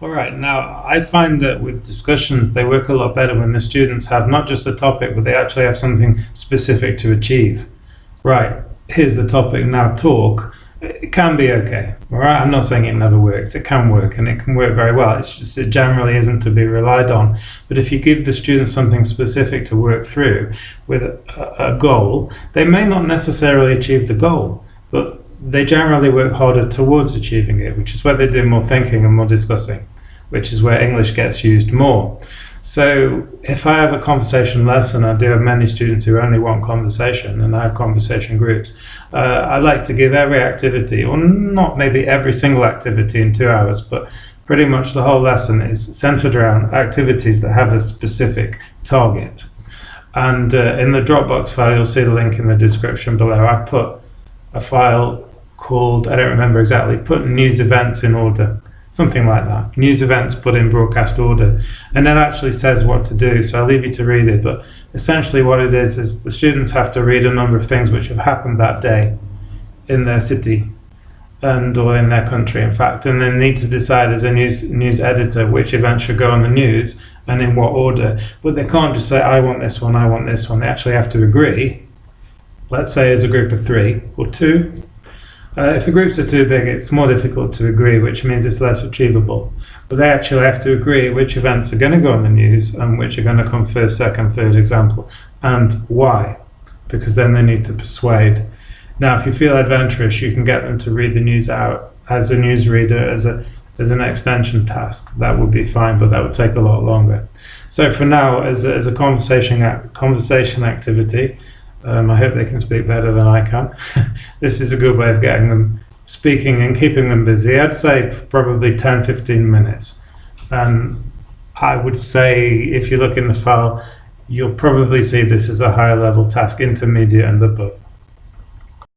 All right, now I find that with discussions, they work a lot better when the students have not just a topic, but they actually have something specific to achieve. Right, here's the topic, now talk. It can be okay, all right? I'm not saying it never works. It can work, and it can work very well. It's just it generally isn't to be relied on. But if you give the students something specific to work through with a goal, they may not necessarily achieve the goal, but they generally work harder towards achieving it, which is where they do more thinking and more discussing, which is where English gets used more. So if I have a conversation lesson, I do have many students who only want conversation, and I have conversation groups. I like to give every activity, or not maybe every single activity in 2 hours, but pretty much the whole lesson is centered around activities that have a specific target. And in the Dropbox file, you'll see the link in the description below. I put a file called, I don't remember exactly, put news events in order. Something like that. News events put in broadcast order. And it actually says what to do, so I'll leave you to read it. But essentially what it is the students have to read a number of things which have happened that day in their city or in their country, in fact. And they need to decide as a news editor which events should go on the news and in what order. But they can't just say, I want this one, I want this one. They actually have to agree. Let's say as a group of 3 or 2. If the groups are too big, it's more difficult to agree, which means it's less achievable. But they actually have to agree which events are going to go on the news and which are going to come first, second, third example, and why, because then they need to persuade. Now, if you feel adventurous, you can get them to read the news out as a newsreader, as an extension task. That would be fine, but that would take a lot longer. So for now, as a conversation activity, I hope they can speak better than I can. This is a good way of getting them speaking and keeping them busy. I'd say probably 10-15 minutes. And I would say if you look in the file, you'll probably see this as a higher level task, intermediate and above.